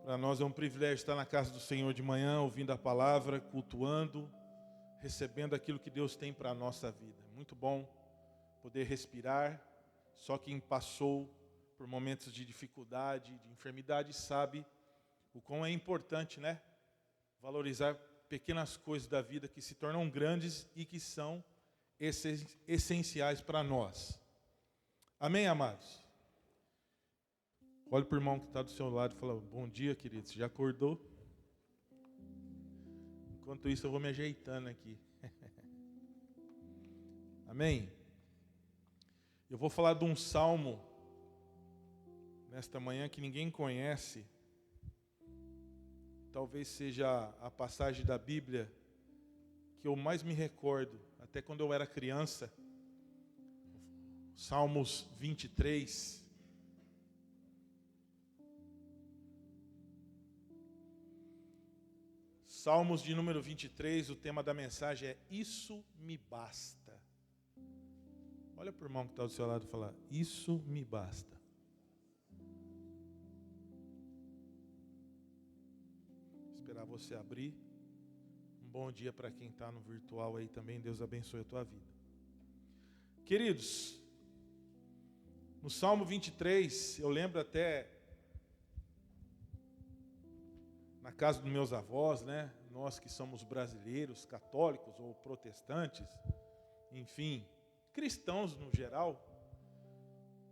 Para nós é um privilégio estar na casa do Senhor de manhã, ouvindo a palavra, cultuando, recebendo aquilo que Deus tem para a nossa vida. Muito bom poder respirar. Só quem passou por momentos de dificuldade, de enfermidade, sabe o quão é importante, né? Valorizar pequenas coisas da vida que se tornam grandes e que são essenciais para nós. Amém, amados? Olha para o irmão que está do seu lado e fala: bom dia, querido, você já acordou? Enquanto isso eu vou me ajeitando aqui. Amém? Eu vou falar de um salmo nesta manhã que ninguém conhece. Talvez seja a passagem da Bíblia que eu mais me recordo, até quando eu era criança. Salmos 23. Salmos de número 23, o tema da mensagem é Isso me basta. Olha para o irmão que está do seu lado e fala: Isso me basta. Vou esperar você abrir. Um bom dia para quem está no virtual aí também. Deus abençoe a tua vida. Queridos, no Salmo 23, eu lembro até na casa dos meus avós, né? Nós que somos brasileiros, católicos ou protestantes, enfim, cristãos no geral,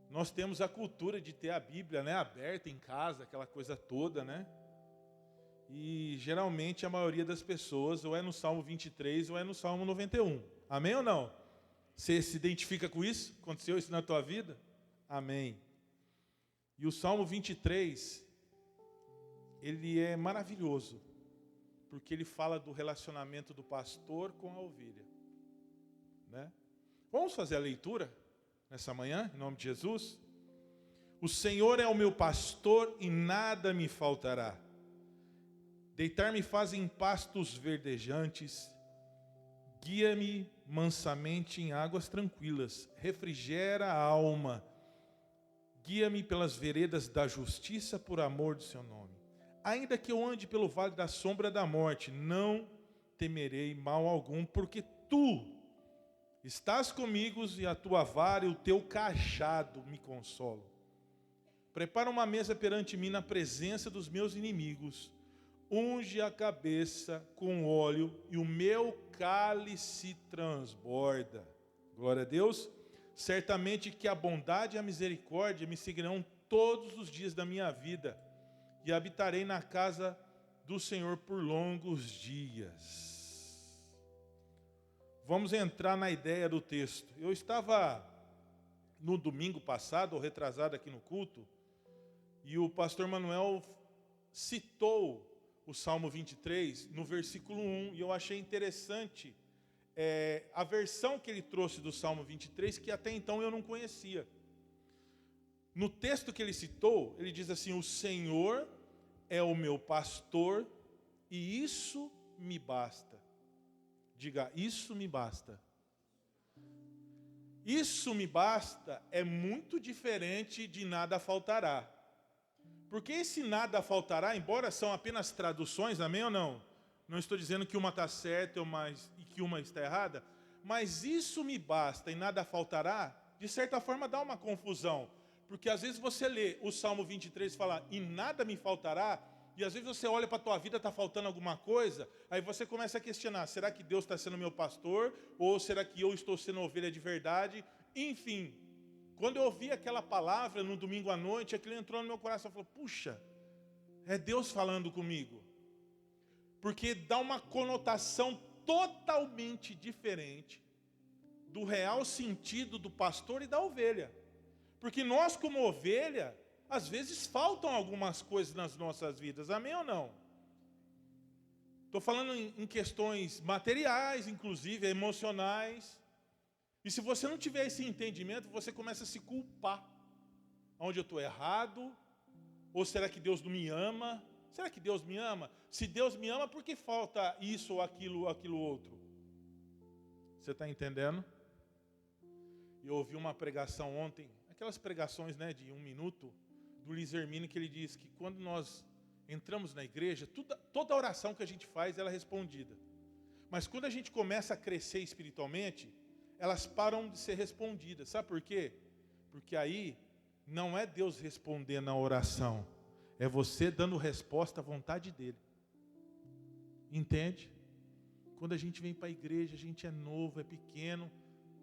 nós temos a cultura de ter a Bíblia, né, aberta em casa, aquela coisa toda, né? E geralmente a maioria das pessoas ou é no Salmo 23 ou é no Salmo 91. Amém ou não? Você se identifica com isso? Aconteceu isso na tua vida? Amém. E o Salmo 23... ele é maravilhoso, porque ele fala do relacionamento do pastor com a ovelha, né? Vamos fazer a leitura nessa manhã, em nome de Jesus? O Senhor é o meu pastor e nada me faltará. Deitar-me faz em pastos verdejantes, guia-me mansamente em águas tranquilas, refrigera a alma, guia-me pelas veredas da justiça por amor do seu nome. Ainda que eu ande pelo vale da sombra da morte, não temerei mal algum, porque tu estás comigo e a tua vara e o teu cajado me consolam. Prepara uma mesa perante mim na presença dos meus inimigos, unge a cabeça com óleo e o meu cálice transborda. Glória a Deus. Certamente que a bondade e a misericórdia me seguirão todos os dias da minha vida, e habitarei na casa do Senhor por longos dias. Vamos entrar na ideia do texto. Eu estava no domingo passado, ou retrasado aqui no culto, e o pastor Manuel citou o Salmo 23 no versículo 1, e eu achei interessante a versão que ele trouxe do Salmo 23, que até então eu não conhecia. No texto que ele citou, ele diz assim: o Senhor é o meu pastor e isso me basta. Diga, isso me basta. Isso me basta é muito diferente de nada faltará. Porque esse nada faltará, embora são apenas traduções, amém ou não? Não estou dizendo que uma está certa e que uma está errada, mas isso me basta e nada faltará, de certa forma dá uma confusão. Porque às vezes você lê o Salmo 23 e fala, e nada me faltará, e às vezes você olha para a tua vida, está faltando alguma coisa, aí você começa a questionar, será que Deus está sendo meu pastor? Ou será que eu estou sendo ovelha de verdade? Enfim, quando eu ouvi aquela palavra no domingo à noite, aquilo entrou no meu coração, eu falei, puxa, é Deus falando comigo. Porque dá uma conotação totalmente diferente do real sentido do pastor e da ovelha. Porque nós, como ovelha, às vezes faltam algumas coisas nas nossas vidas, amém ou não? Estou falando em questões materiais, inclusive emocionais. E se você não tiver esse entendimento, você começa a se culpar. Onde eu estou errado? Ou será que Deus não me ama? Será que Deus me ama? Se Deus me ama, por que falta isso ou aquilo outro? Você está entendendo? Eu ouvi uma pregação ontem, aquelas pregações, né, de 1 minuto, do Luiz Hermínio, que ele diz que quando nós entramos na igreja, toda oração que a gente faz, ela é respondida. Mas quando a gente começa a crescer espiritualmente, elas param de ser respondidas. Sabe por quê? Porque aí não é Deus respondendo a oração, é você dando resposta à vontade dele. Entende? Quando a gente vem para a igreja, a gente é novo, é pequeno,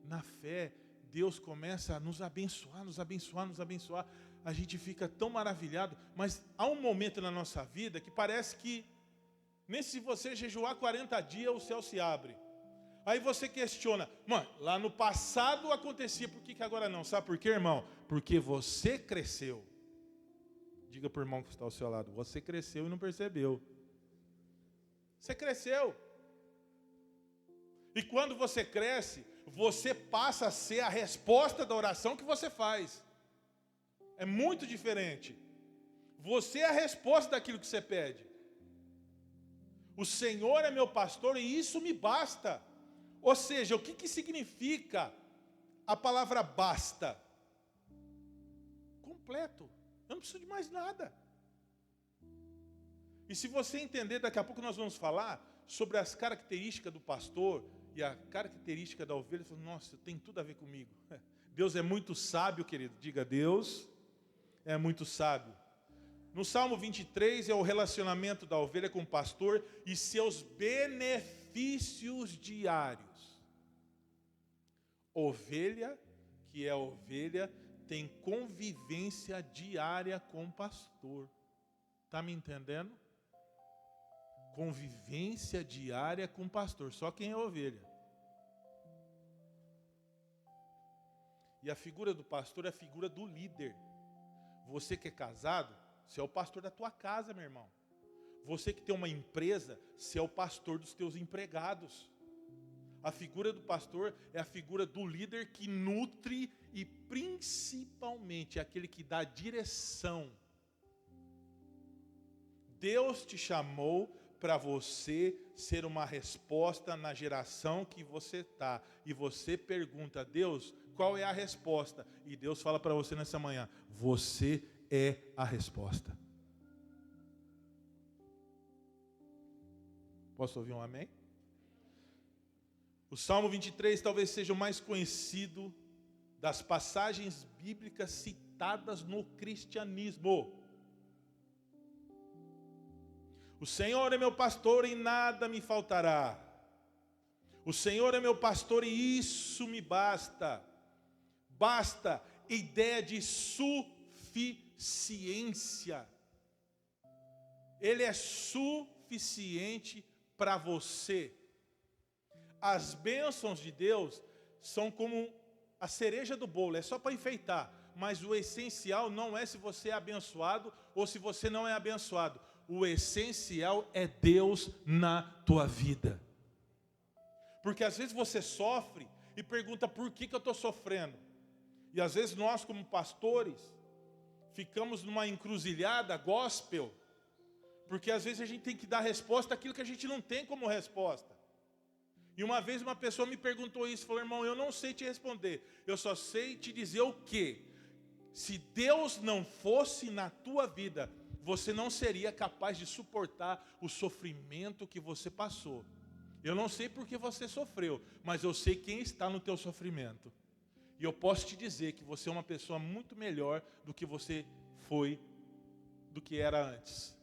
na fé, Deus começa a nos abençoar, nos abençoar, nos abençoar. A gente fica tão maravilhado, mas há um momento na nossa vida que parece que, nem se você jejuar 40 dias, o céu se abre. Aí você questiona, mano, lá no passado acontecia, por que agora não? Sabe por quê, irmão? Porque você cresceu. Diga para o irmão que está ao seu lado, você cresceu e não percebeu. Você cresceu. E quando você cresce, você passa a ser a resposta da oração que você faz. É muito diferente. Você é a resposta daquilo que você pede. O Senhor é meu pastor e isso me basta. Ou seja, o que significa a palavra basta? Completo. Eu não preciso de mais nada. E se você entender, daqui a pouco nós vamos falar sobre as características do pastor e a característica da ovelha. Você fala, nossa, tem tudo a ver comigo. Deus é muito sábio, querido. Diga, Deus é muito sábio. No Salmo 23 é o relacionamento da ovelha com o pastor e seus benefícios diários. Ovelha, que é ovelha, tem convivência diária com o pastor. Está me entendendo? Convivência diária com o pastor, só quem é ovelha. E a figura do pastor é a figura do líder. Você que é casado, você é o pastor da tua casa, meu irmão. Você que tem uma empresa, você é o pastor dos teus empregados. A figura do pastor é a figura do líder que nutre e principalmente é aquele que dá direção. Deus te chamou para você ser uma resposta na geração que você está. E você pergunta, Deus, qual é a resposta? E Deus fala para você nessa manhã, você é a resposta. Posso ouvir um amém? O Salmo 23 talvez seja o mais conhecido das passagens bíblicas citadas no cristianismo. O Senhor é meu pastor e nada me faltará. O Senhor é meu pastor e isso me basta. Basta, ideia de suficiência. Ele é suficiente para você. As bênçãos de Deus são como a cereja do bolo, é só para enfeitar. Mas o essencial não é se você é abençoado ou se você não é abençoado. O essencial é Deus na tua vida. Porque às vezes você sofre e pergunta por que eu estou sofrendo. E às vezes nós como pastores ficamos numa encruzilhada gospel. Porque às vezes a gente tem que dar resposta àquilo que a gente não tem como resposta. E uma vez uma pessoa me perguntou isso, falou, irmão, eu não sei te responder, eu só sei te dizer o quê? Se Deus não fosse na tua vida, você não seria capaz de suportar o sofrimento que você passou. Eu não sei porque você sofreu, mas eu sei quem está no teu sofrimento. E eu posso te dizer que você é uma pessoa muito melhor do que você foi, do que era antes.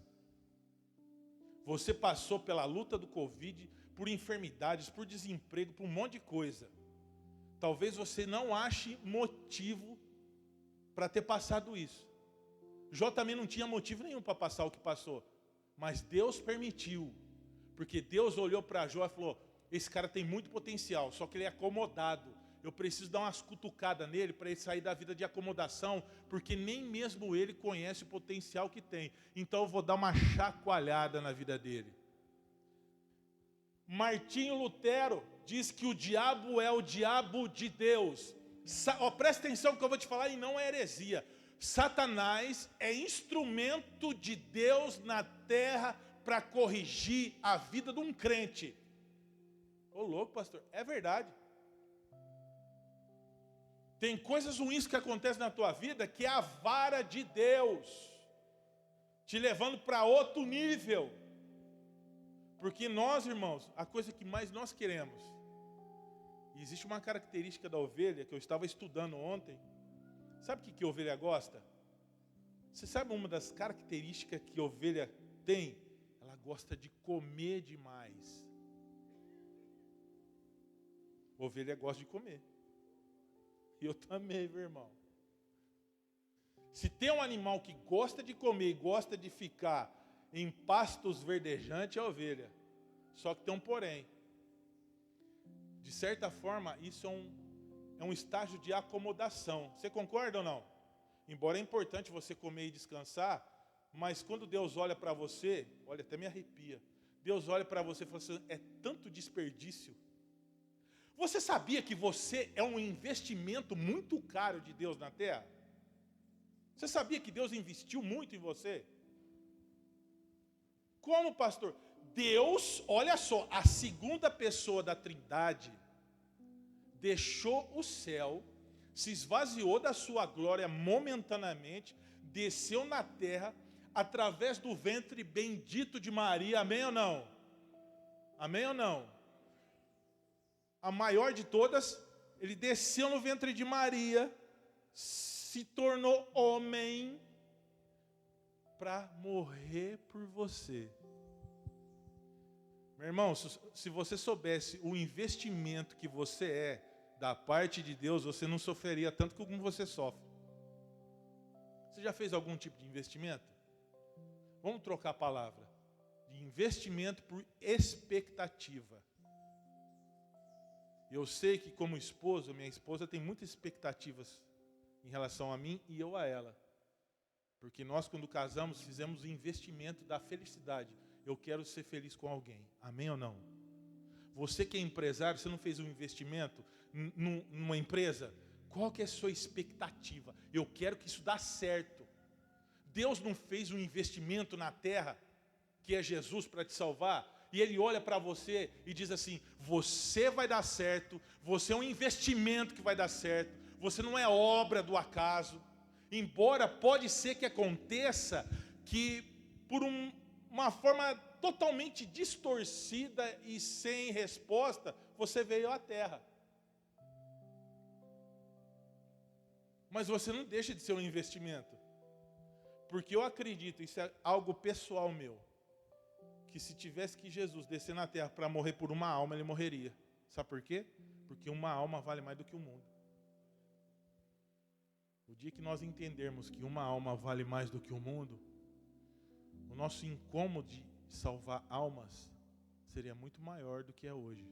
Você passou pela luta do Covid, por enfermidades, por desemprego, por um monte de coisa. Talvez você não ache motivo para ter passado isso. Jó também não tinha motivo nenhum para passar o que passou. Mas Deus permitiu. Porque Deus olhou para Jó e falou, esse cara tem muito potencial, só que ele é acomodado. Eu preciso dar umas cutucadas nele para ele sair da vida de acomodação, porque nem mesmo ele conhece o potencial que tem. Então eu vou dar uma chacoalhada na vida dele. Martinho Lutero diz que o diabo é o diabo de Deus. Presta atenção que eu vou te falar e não é heresia. Satanás é instrumento de Deus na terra para corrigir a vida de um crente. Ô louco, pastor, é verdade. Tem coisas ruins que acontecem na tua vida que é a vara de Deus. te levando para outro nível. Porque nós, irmãos, a coisa que mais nós queremos, e existe uma característica da ovelha que eu estava estudando ontem. Sabe o que a ovelha gosta? Você sabe uma das características que a ovelha tem? Ela gosta de comer demais. A ovelha gosta de comer. E eu também, meu irmão. Se tem um animal que gosta de comer e gosta de ficar em pastos verdejantes, é a ovelha. Só que tem um porém. De certa forma, isso é um estágio de acomodação. Você concorda ou não? Embora é importante você comer e descansar, mas quando Deus olha para você, olha, até me arrepia. Deus olha para você e fala assim, é tanto desperdício. Você sabia que você é um investimento muito caro de Deus na terra? Você sabia que Deus investiu muito em você? Como, pastor? Deus, olha só, a segunda pessoa da Trindade deixou o céu, se esvaziou da sua glória momentaneamente, desceu na terra através do ventre bendito de Maria. Amém ou não? Amém ou não? A maior de todas, ele desceu no ventre de Maria, se tornou homem para morrer por você. Meu irmão, se você soubesse o investimento que você é da parte de Deus, você não sofreria tanto como você sofre. Você já fez algum tipo de investimento? Vamos trocar a palavra. De investimento por expectativa. Eu sei que como esposo, minha esposa tem muitas expectativas em relação a mim e eu a ela. Porque nós, quando casamos, fizemos o investimento da felicidade. Eu quero ser feliz com alguém. Amém ou não? Você que é empresário, você não fez um investimento numa empresa? Qual que é a sua expectativa? Eu quero que isso dê certo. Deus não fez um investimento na terra, que é Jesus, para te salvar? E Ele olha para você e diz assim, você vai dar certo, você é um investimento que vai dar certo, você não é obra do acaso. Embora pode ser que aconteça que por uma forma totalmente distorcida e sem resposta, você veio à terra. Mas você não deixa de ser um investimento. Porque eu acredito, isso é algo pessoal meu, que se tivesse que Jesus descer na terra para morrer por uma alma, ele morreria. Sabe por quê? Porque uma alma vale mais do que o mundo. O dia que nós entendermos que uma alma vale mais do que o mundo, o nosso incômodo de salvar almas seria muito maior do que é hoje.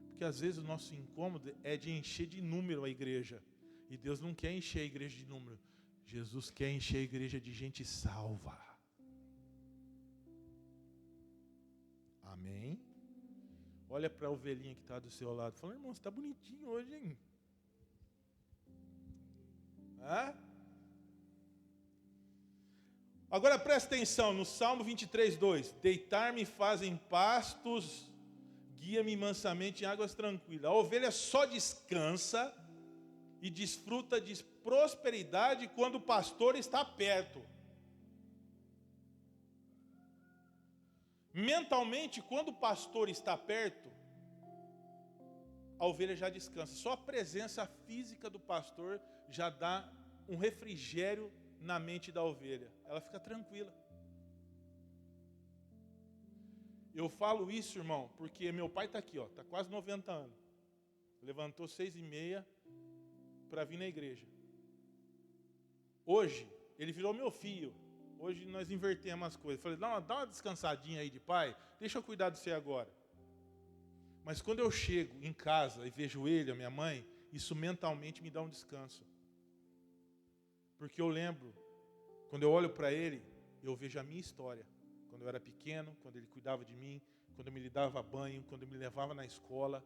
Porque às vezes o nosso incômodo é de encher de número a igreja. E Deus não quer encher a igreja de número. Jesus quer encher a igreja de gente salva. Amém? Olha para a ovelhinha que está do seu lado. Fala, irmão, você está bonitinho hoje, hein? Agora presta atenção, no Salmo 23, 2. Deitar-me fazem pastos, guia-me mansamente em águas tranquilas. A ovelha só descansa e desfruta de prosperidade quando o pastor está perto. Mentalmente, quando o pastor está perto, a ovelha já descansa. Só a presença física do pastor já dá um refrigério na mente da ovelha. Ela fica tranquila. Eu falo isso, irmão, porque meu pai está aqui, está quase 90 anos. Levantou 6h30 para vir na igreja. Hoje, ele virou meu filho. Hoje nós invertemos as coisas. Falei, dá uma descansadinha aí de pai, deixa eu cuidar de você agora. Mas quando eu chego em casa e vejo ele, a minha mãe, isso mentalmente me dá um descanso. Porque eu lembro, quando eu olho para ele, eu vejo a minha história. Quando eu era pequeno, quando ele cuidava de mim, quando ele me dava banho, quando ele me levava na escola,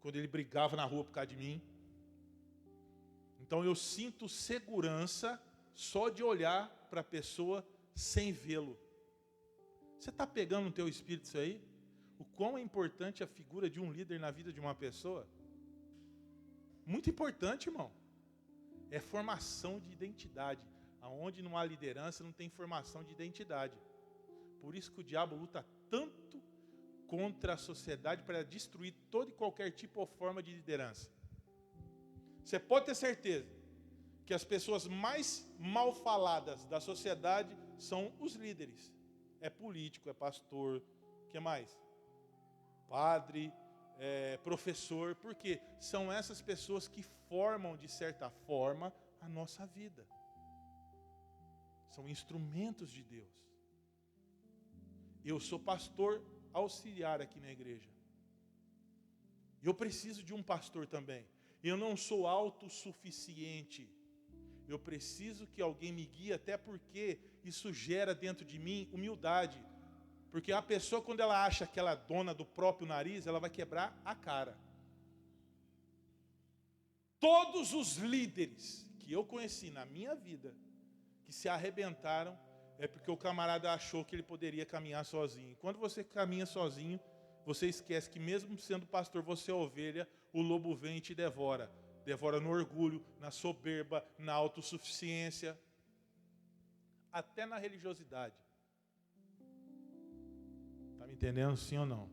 quando ele brigava na rua por causa de mim. Então eu sinto segurança só de olhar para a pessoa sem vê-lo. Você está pegando no teu espírito isso aí? O quão é importante a figura de um líder na vida de uma pessoa? Muito importante, irmão. É formação de identidade. Aonde não há liderança, não tem formação de identidade. Por isso que o diabo luta tanto contra a sociedade para destruir todo e qualquer tipo ou forma de liderança. Você pode ter certeza que as pessoas mais mal faladas da sociedade são os líderes. É político, é pastor, o que mais? Padre, professor, porque são essas pessoas que formam, de certa forma, a nossa vida. São instrumentos de Deus. Eu sou pastor auxiliar aqui na igreja. Eu preciso de um pastor também. Eu não sou autossuficiente. Eu preciso que alguém me guie, até porque isso gera dentro de mim humildade. Porque a pessoa, quando ela acha que ela é dona do próprio nariz, ela vai quebrar a cara. Todos os líderes que eu conheci na minha vida, que se arrebentaram, é porque o camarada achou que ele poderia caminhar sozinho. Quando você caminha sozinho, você esquece que mesmo sendo pastor, você é ovelha, o lobo vem e te devora. Devora no orgulho, na soberba, na autossuficiência, até na religiosidade. Está me entendendo, sim ou não?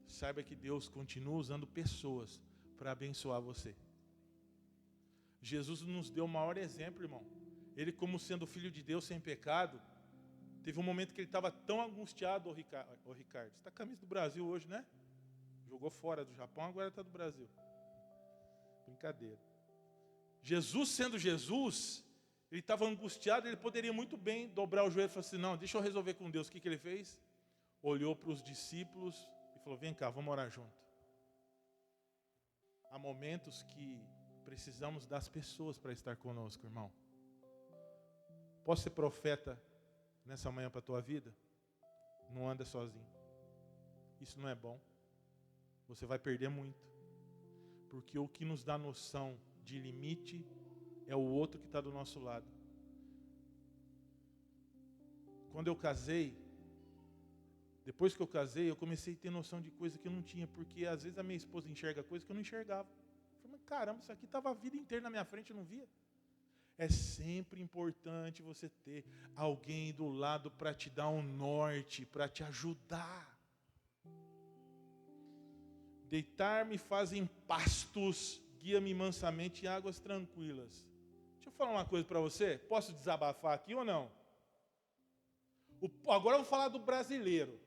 Saiba que Deus continua usando pessoas para abençoar você. Jesus nos deu o maior exemplo, irmão. Ele, como sendo filho de Deus sem pecado, teve um momento que ele estava tão angustiado, ô Ricardo. Você está com a camisa do Brasil hoje, né? Jogou fora do Japão, agora está do Brasil. Brincadeira. Jesus sendo Jesus, ele estava angustiado, ele poderia muito bem dobrar o joelho e falar assim, não, deixa eu resolver com Deus. O que ele fez? Olhou para os discípulos e falou, vem cá, vamos orar junto. Há momentos que precisamos das pessoas para estar conosco, irmão. Posso ser profeta nessa manhã para a tua vida? Não anda sozinho. Isso não é bom. Você vai perder muito. Porque o que nos dá noção de limite é o outro que está do nosso lado. Quando eu casei, depois que eu casei, eu comecei a ter noção de coisa que eu não tinha. Porque às vezes a minha esposa enxerga coisa que eu não enxergava. Eu falei, caramba, isso aqui estava a vida inteira na minha frente, eu não via. É sempre importante você ter alguém do lado para te dar um norte, para te ajudar. Deitar-me fazem pastos, guia-me mansamente em águas tranquilas. Deixa eu falar uma coisa para você. Posso desabafar aqui ou não? Agora eu vou falar do brasileiro.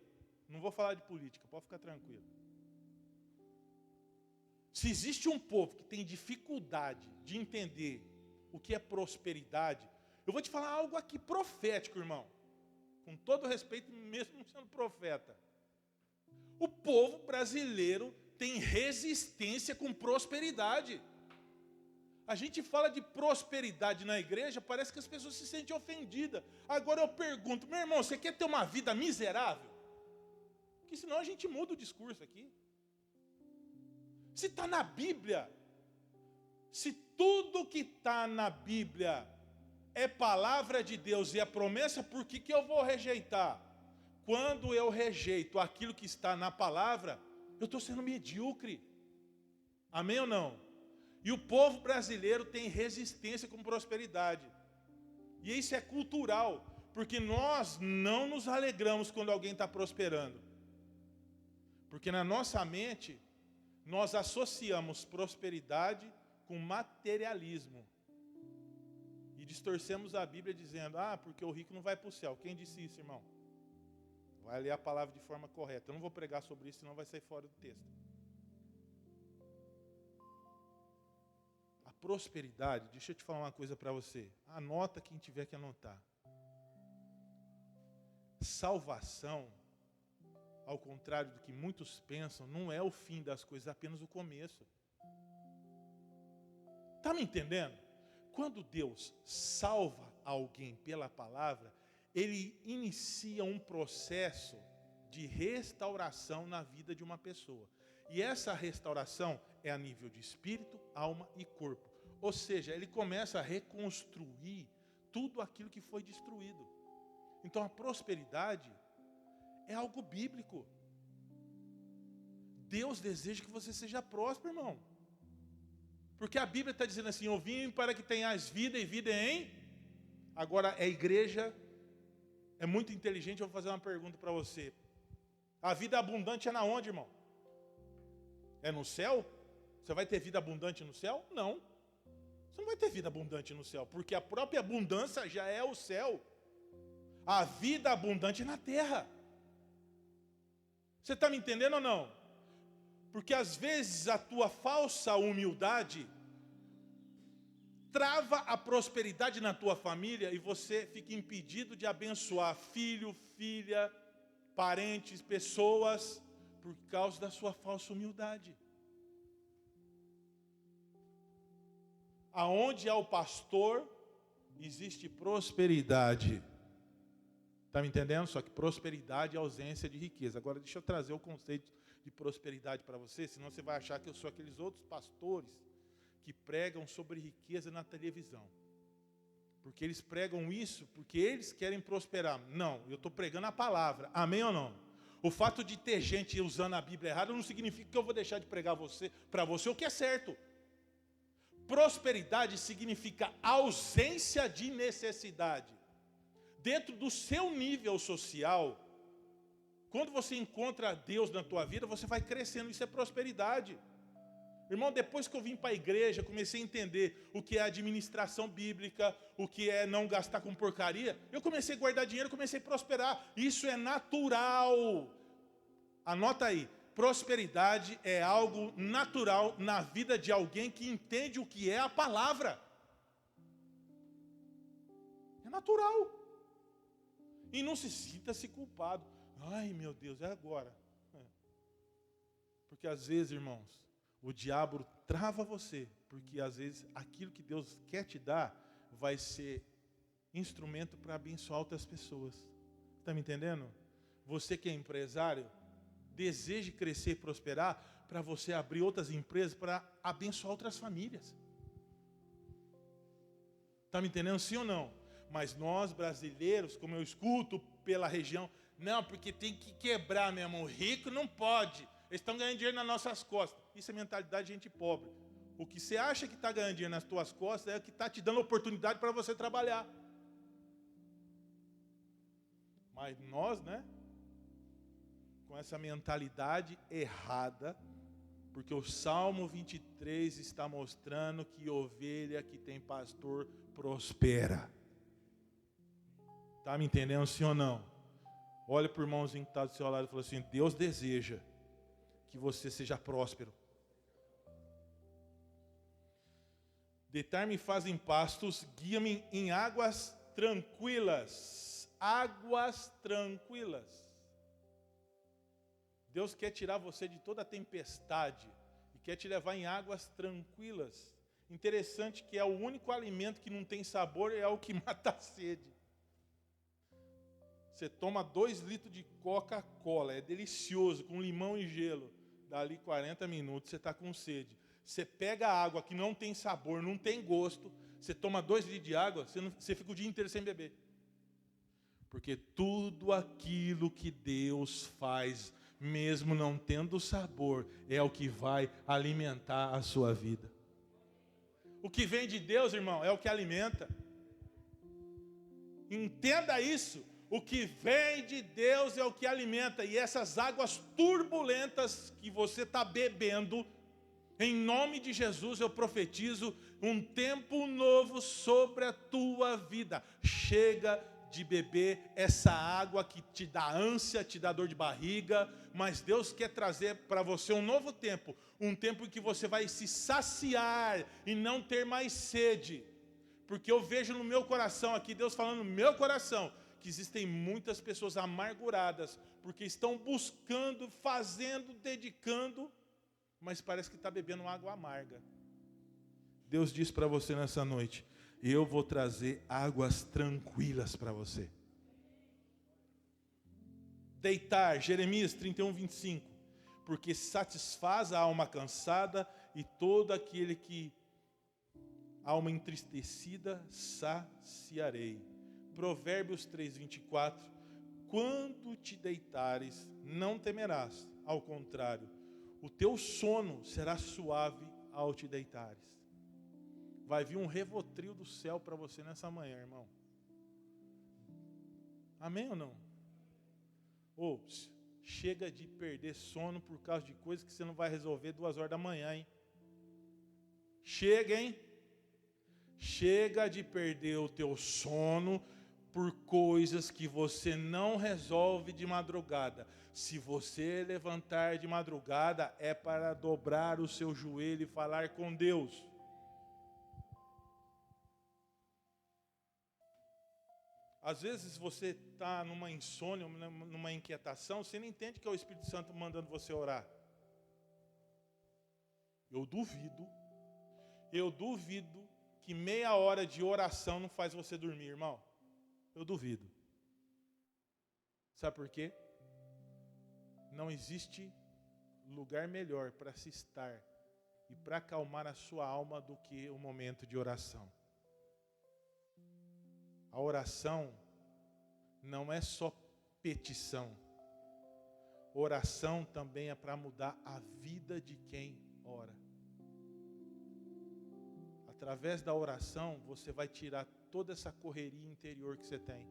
Não vou falar de política, pode ficar tranquilo. Se existe um povo que tem dificuldade de entender o que é prosperidade, eu vou te falar algo aqui profético, irmão. Com todo respeito, mesmo sendo profeta. O povo brasileiro tem resistência com prosperidade. A gente fala de prosperidade na igreja, parece que as pessoas se sentem ofendidas. Agora eu pergunto, meu irmão, você quer ter uma vida miserável? Porque senão a gente muda o discurso aqui. Se está na Bíblia, se tudo que está na Bíblia é palavra de Deus e é promessa, por que eu vou rejeitar? Quando eu rejeito aquilo que está na palavra, eu estou sendo medíocre. Amém ou não? E o povo brasileiro tem resistência com prosperidade. E isso é cultural, porque nós não nos alegramos quando alguém está prosperando. Porque na nossa mente, nós associamos prosperidade com materialismo. E distorcemos a Bíblia dizendo, porque o rico não vai para o céu. Quem disse isso, irmão? Vai ler a palavra de forma correta. Eu não vou pregar sobre isso, senão vai sair fora do texto. A prosperidade, deixa eu te falar uma coisa para você. Anota quem tiver que anotar. Salvação, ao contrário do que muitos pensam, não é o fim das coisas, é apenas o começo. Está me entendendo? Quando Deus salva alguém pela palavra, Ele inicia um processo de restauração na vida de uma pessoa. E essa restauração é a nível de espírito, alma e corpo. Ou seja, Ele começa a reconstruir tudo aquilo que foi destruído. Então a prosperidade é algo bíblico. Deus deseja que você seja próspero, irmão. Porque a Bíblia está dizendo assim, eu vim para que tenhas vida e vida em... Agora, a igreja é muito inteligente, eu vou fazer uma pergunta para você. A vida abundante é na onde, irmão? É no céu? Você vai ter vida abundante no céu? Não. Você não vai ter vida abundante no céu, porque a própria abundância já é o céu. A vida abundante é na terra. Você está me entendendo ou não? Porque às vezes a tua falsa humildade trava a prosperidade na tua família e você fica impedido de abençoar filho, filha, parentes, pessoas, por causa da sua falsa humildade. Aonde há o pastor, existe prosperidade. Está me entendendo? Só que prosperidade é ausência de riqueza. Agora deixa eu trazer o conceito de prosperidade para você, senão você vai achar que eu sou aqueles outros pastores que pregam sobre riqueza na televisão. Porque eles pregam isso porque eles querem prosperar. Não, eu estou pregando a palavra. Amém ou não? O fato de ter gente usando a Bíblia errada não significa que eu vou deixar de pregar para você o que é certo. Prosperidade significa ausência de necessidade. Dentro do seu nível social, quando você encontra Deus na tua vida, você vai crescendo, isso é prosperidade. Irmão, depois que eu vim para a igreja, comecei a entender o que é administração bíblica, o que é não gastar com porcaria, eu comecei a guardar dinheiro, comecei a prosperar. Isso é natural. Anota aí, prosperidade é algo natural na vida de alguém que entende o que é a palavra. É natural. E não se sinta-se culpado. Ai, meu Deus, é agora. Porque às vezes, irmãos, o diabo trava você, porque às vezes aquilo que Deus quer te dar vai ser instrumento para abençoar outras pessoas. Está me entendendo? Você que é empresário, deseje crescer e prosperar para você abrir outras empresas para abençoar outras famílias. Está me entendendo? Sim ou não? Mas nós brasileiros, como eu escuto pela região, não, porque tem que quebrar, meu irmão, rico não pode. Eles estão ganhando dinheiro nas nossas costas. Isso é mentalidade de gente pobre. O que você acha que está ganhando dinheiro nas tuas costas é o que está te dando oportunidade para você trabalhar. Mas nós, né? Com essa mentalidade errada, porque o Salmo 23 está mostrando que ovelha que tem pastor prospera. Está me entendendo, sim ou não? Olha para o irmãozinho que está do seu lado e fala assim, Deus deseja que você seja próspero. Deitar-me faz em pastos, guia-me em águas tranquilas. Águas tranquilas. Deus quer tirar você de toda a tempestade e quer te levar em águas tranquilas. Interessante que é o único alimento que não tem sabor, é o que mata a sede. Você toma 2 litros de Coca-Cola, é delicioso, com limão e gelo. Dali 40 minutos você está com sede. Você pega a água que não tem sabor, não tem gosto, você toma 2 litros de água, você fica o dia inteiro sem beber. Porque tudo aquilo que Deus faz, mesmo não tendo sabor, é o que vai alimentar a sua vida. O que vem de Deus, irmão, é o que alimenta. Entenda isso. O que vem de Deus é o que alimenta. E essas águas turbulentas que você está bebendo, em nome de Jesus eu profetizo um tempo novo sobre a tua vida. Chega de beber essa água que te dá ânsia, te dá dor de barriga, mas Deus quer trazer para você um novo tempo. Um tempo em que você vai se saciar e não ter mais sede. Porque eu vejo no meu coração aqui, Deus falando no meu coração, que existem muitas pessoas amarguradas, porque estão buscando, fazendo, dedicando, mas parece que está bebendo água amarga. Deus diz para você nessa noite, eu vou trazer águas tranquilas para você. Deitar, Jeremias 31, 25, porque satisfaz a alma cansada e todo aquele que alma entristecida saciarei. Provérbios 3, 24, quando te deitares, não temerás, ao contrário, o teu sono será suave ao te deitares. vai vir um Rivotril do céu para você nessa manhã, irmão. Amém ou não? Ou chega de perder sono por causa de coisas que você não vai resolver 2 horas da manhã, hein? Chega, hein? Chega de perder o teu sono por coisas que você não resolve de madrugada. Se você levantar de madrugada, é para dobrar o seu joelho e falar com Deus. Às vezes você está numa insônia, numa inquietação, você não entende que é o Espírito Santo mandando você orar. Eu duvido que meia hora de oração não faz você dormir, irmão. Eu duvido. Sabe por quê? Não existe lugar melhor para se estar e para acalmar a sua alma do que o momento de oração. A oração não é só petição. Oração também é para mudar a vida de quem ora. Através da oração, você vai tirar toda essa correria interior que você tem.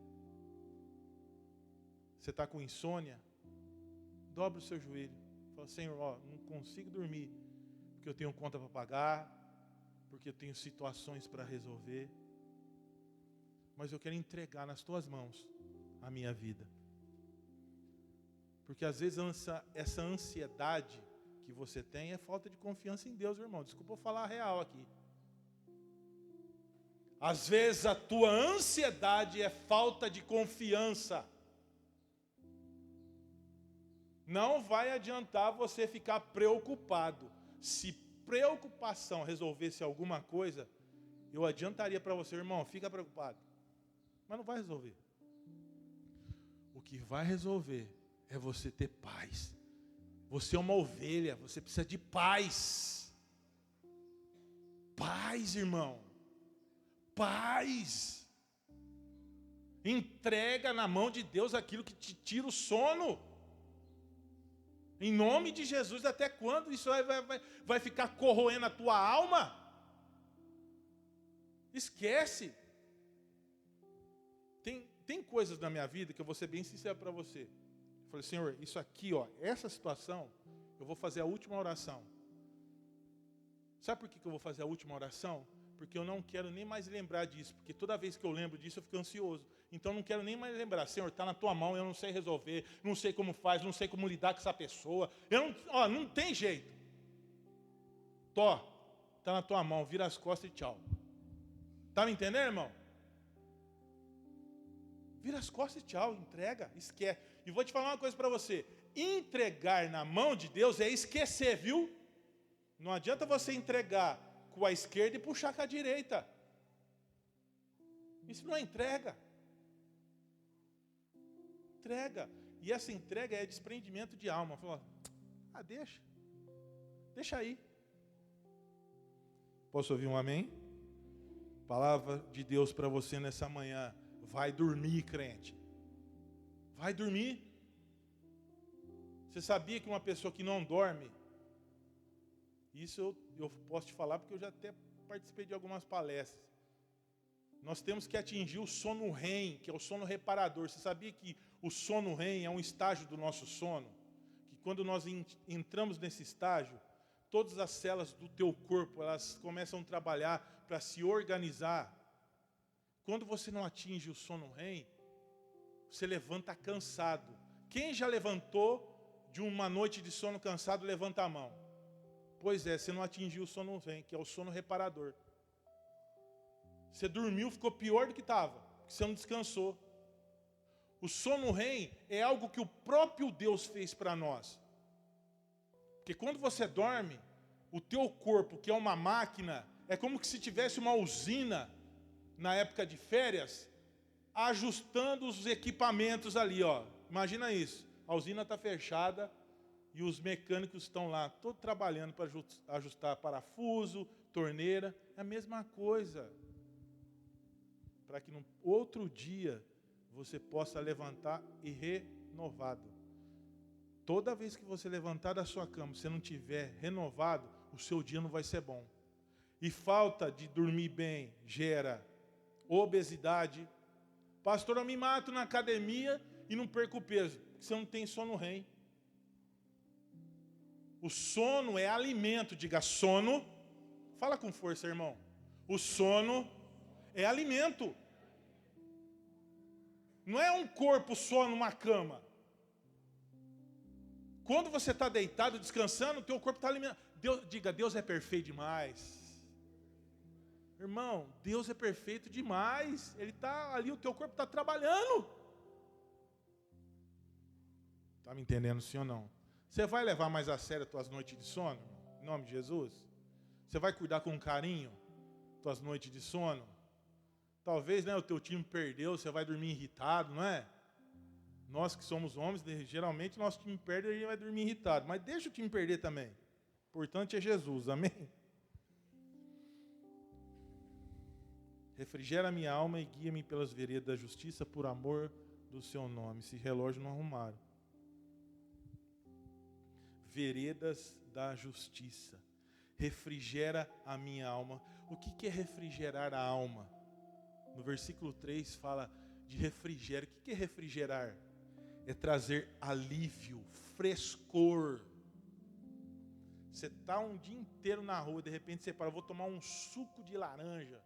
Você está com insônia? Dobra o seu joelho. Fala, Senhor, não consigo dormir, porque eu tenho conta para pagar, porque eu tenho situações para resolver. Mas eu quero entregar nas tuas mãos a minha vida. Porque às vezes essa ansiedade que você tem é falta de confiança em Deus, irmão. Desculpa eu falar a real aqui. Às vezes a tua ansiedade é falta de confiança. Não vai adiantar você ficar preocupado. Se preocupação resolvesse alguma coisa, eu adiantaria para você, irmão, fica preocupado. Mas não vai resolver. O que vai resolver é você ter paz. Você é uma ovelha, você precisa de paz. Paz, irmão. Paz. Entrega na mão de Deus aquilo que te tira o sono. Em nome de Jesus, até quando isso vai ficar corroendo a tua alma? Esquece. Tem coisas na minha vida que eu vou ser bem sincero para você. Eu falei, Senhor, isso aqui, essa situação, eu vou fazer a última oração. Sabe por que eu vou fazer a última oração? Porque eu não quero nem mais lembrar disso. Porque toda vez que eu lembro disso, eu fico ansioso. Então eu não quero nem mais lembrar. Senhor, está na tua mão, eu não sei resolver, não sei como faz, não sei como lidar com essa pessoa. Não tem jeito. Está na tua mão, vira as costas e tchau. Está me entendendo, irmão? Vira as costas e tchau, entrega, esquece. E vou te falar uma coisa para você. Entregar na mão de Deus é esquecer, viu? Não adianta você entregar com a esquerda e puxar com a direita. Isso não é entrega. Entrega. E essa entrega é desprendimento de alma. Fala, deixa aí. Posso ouvir um amém? Palavra de Deus para você nessa manhã. Vai dormir, crente. Vai dormir. Você sabia que uma pessoa que não dorme, isso eu posso te falar porque eu já até participei de algumas palestras. Nós temos que atingir o sono REM, que é o sono reparador. Você sabia que o sono REM é um estágio do nosso sono? Que quando nós entramos nesse estágio, todas as células do teu corpo, elas começam a trabalhar para se organizar. Quando você não atinge o sono REM, você levanta cansado. Quem já levantou de uma noite de sono cansado, levanta a mão. Pois é, você não atingiu o sono REM, que é o sono reparador. Você dormiu, ficou pior do que estava, porque você não descansou. O sono REM é algo que o próprio Deus fez para nós. Porque quando você dorme, o teu corpo, que é uma máquina, é como se tivesse uma usina na época de férias, ajustando os equipamentos ali, Imagina isso. A usina está fechada e os mecânicos estão lá, todos trabalhando para ajustar parafuso, torneira. É a mesma coisa. Para que no outro dia você possa levantar e renovado. Toda vez que você levantar da sua cama, se você não tiver renovado, o seu dia não vai ser bom. E falta de dormir bem gera obesidade. Pastor, eu me mato na academia e não perco peso. Porque você não tem sono REM. O sono é alimento. Diga sono. Fala com força, irmão. O sono é alimento. Não é um corpo só numa cama. Quando você está deitado, descansando, o teu corpo está alimentado. Diga, Deus é perfeito demais. Irmão, Deus é perfeito demais. Ele está ali, o teu corpo está trabalhando. Está me entendendo, sim ou não? Você vai levar mais a sério as tuas noites de sono, irmão? Em nome de Jesus? Você vai cuidar com carinho tuas noites de sono? Talvez, né, o teu time perdeu, você vai dormir irritado, não é? Nós que somos homens, geralmente nosso time perde e a gente vai dormir irritado. Mas deixa o time perder também. O importante é Jesus, amém? Refrigera a minha alma e guia-me pelas veredas da justiça por amor do seu nome. Esse relógio não arrumaram. Veredas da justiça. Refrigera a minha alma. O que é refrigerar a alma? No versículo 3 fala de refrigério. O que é refrigerar? É trazer alívio, frescor. Você está um dia inteiro na rua, de repente você para, vou tomar um suco de laranja,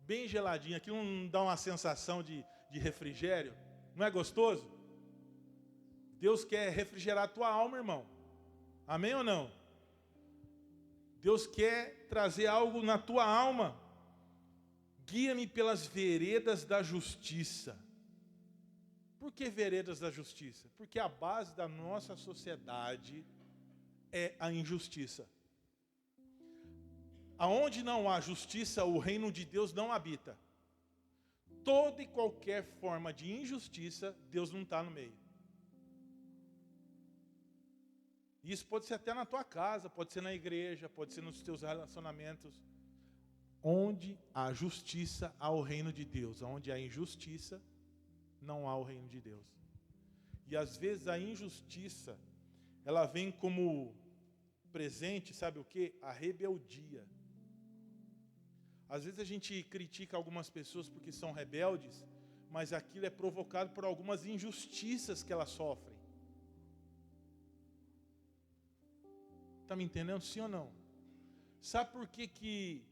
bem geladinho. Aquilo não dá uma sensação de refrigério? Não é gostoso? Deus quer refrigerar a tua alma, irmão. Amém ou não? Deus quer trazer algo na tua alma. Guia-me pelas veredas da justiça. Por que veredas da justiça? Porque a base da nossa sociedade é a injustiça. Aonde não há justiça, o reino de Deus não habita. Toda e qualquer forma de injustiça, Deus não está no meio. Isso pode ser até na tua casa, pode ser na igreja, pode ser nos teus relacionamentos. Onde há justiça, há o reino de Deus. Onde há injustiça, não há o reino de Deus. E às vezes a injustiça, ela vem como presente, sabe o quê? A rebeldia. Às vezes a gente critica algumas pessoas porque são rebeldes, mas aquilo é provocado por algumas injustiças que elas sofrem. Está me entendendo, sim ou não? Sabe por que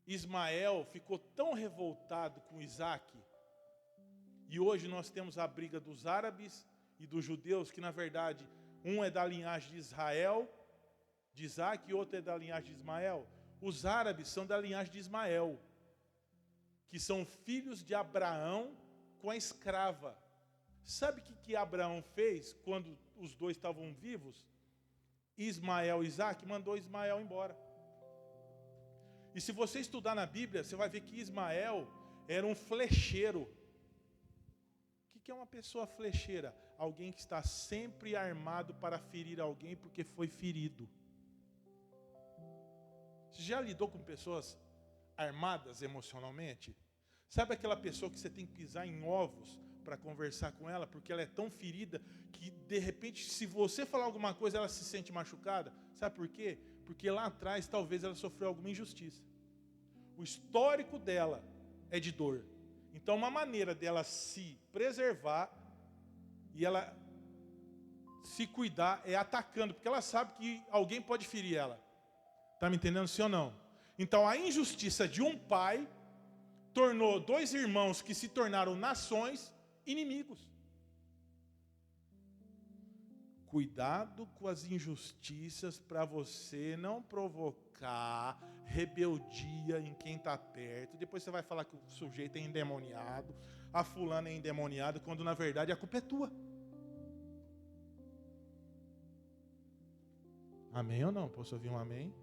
Ismael ficou tão revoltado com Isaac? E hoje nós temos a briga dos árabes e dos judeus, que na verdade um é da linhagem de Israel, de Isaac, e outro é da linhagem de Ismael. Os árabes são da linhagem de Ismael, que são filhos de Abraão com a escrava. Sabe o que Abraão fez quando os dois estavam vivos? Ismael e Isaac mandou Ismael embora. E se você estudar na Bíblia, você vai ver que Ismael era um flecheiro. O que é uma pessoa flecheira? Alguém que está sempre armado para ferir alguém porque foi ferido. Você já lidou com pessoas armadas emocionalmente? Sabe aquela pessoa que você tem que pisar em ovos para conversar com ela, porque ela é tão ferida que, de repente, se você falar alguma coisa, ela se sente machucada? Sabe por quê? Porque lá atrás, talvez ela sofreu alguma injustiça. O histórico dela é de dor. Então, uma maneira dela se preservar e ela se cuidar é atacando, porque ela sabe que alguém pode ferir ela. Está me entendendo, sim ou não? Então, a injustiça de um pai tornou dois irmãos que se tornaram nações inimigos. Cuidado com as injustiças para você não provocar rebeldia em quem está perto. Depois você vai falar que o sujeito é endemoniado, a fulana é endemoniada, quando na verdade a culpa é tua. Amém ou não? Posso ouvir um amém?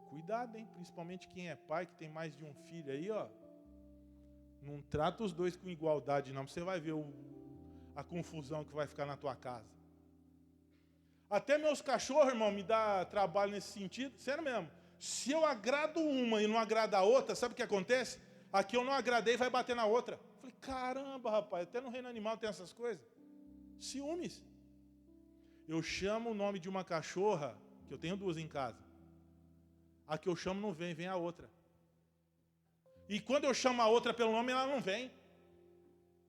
Cuidado, hein? Principalmente quem é pai, que tem mais de um filho aí, ó. Não trata os dois com igualdade, não. Você vai ver a confusão que vai ficar na tua casa. Até meus cachorros, irmão, me dá trabalho nesse sentido. Sério mesmo. Se eu agrado uma e não agrada a outra, sabe o que acontece? Aqui eu não agradei, vai bater na outra. Falei, caramba, rapaz, até no reino animal tem essas coisas. Ciúmes. Eu chamo o nome de uma cachorra, que eu tenho 2 em casa. A que eu chamo não vem, vem a outra. E quando eu chamo a outra pelo nome, ela não vem.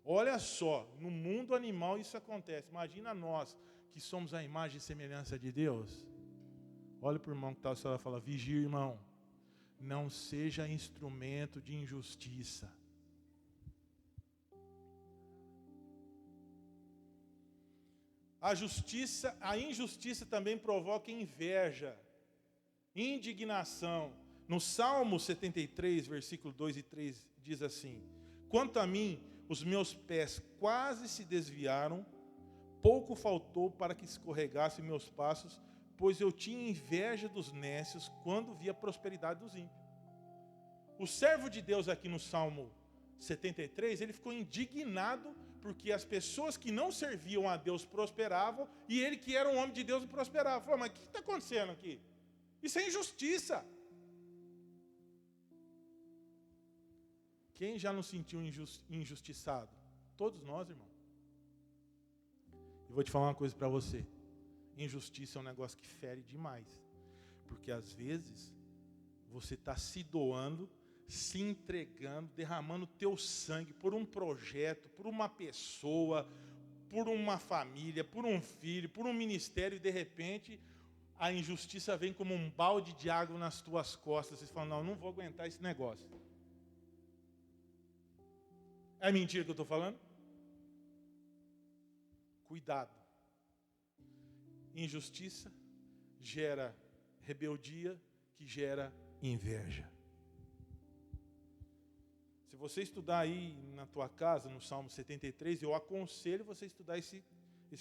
Olha só, no mundo animal isso acontece. Imagina nós, que somos a imagem e semelhança de Deus. Olha para o irmão que está ao seu lado e fala: vigia, irmão. Não seja instrumento de injustiça. A injustiça também provoca inveja, indignação. No Salmo 73, versículo 2 e 3, diz assim: quanto a mim, os meus pés quase se desviaram, pouco faltou para que escorregassem meus passos, pois eu tinha inveja dos nécios quando via a prosperidade dos ímpios. O servo de Deus aqui no Salmo 73, ele ficou indignado porque as pessoas que não serviam a Deus prosperavam e ele, que era um homem de Deus, não prosperava. Falou: mas o que está acontecendo aqui? Isso é injustiça. Quem já não se sentiu injustiçado? Todos nós, irmão. Eu vou te falar uma coisa para você. Injustiça é um negócio que fere demais. Porque às vezes você está se doando, se entregando, derramando teu sangue por um projeto, por uma pessoa, por uma família, por um filho, por um ministério, e de repente a injustiça vem como um balde de água nas tuas costas. Você fala: não, não vou aguentar esse negócio. É mentira que eu estou falando? Cuidado. Injustiça gera rebeldia, que gera inveja. Se você estudar aí na tua casa, no Salmo 73, eu aconselho você a estudar esse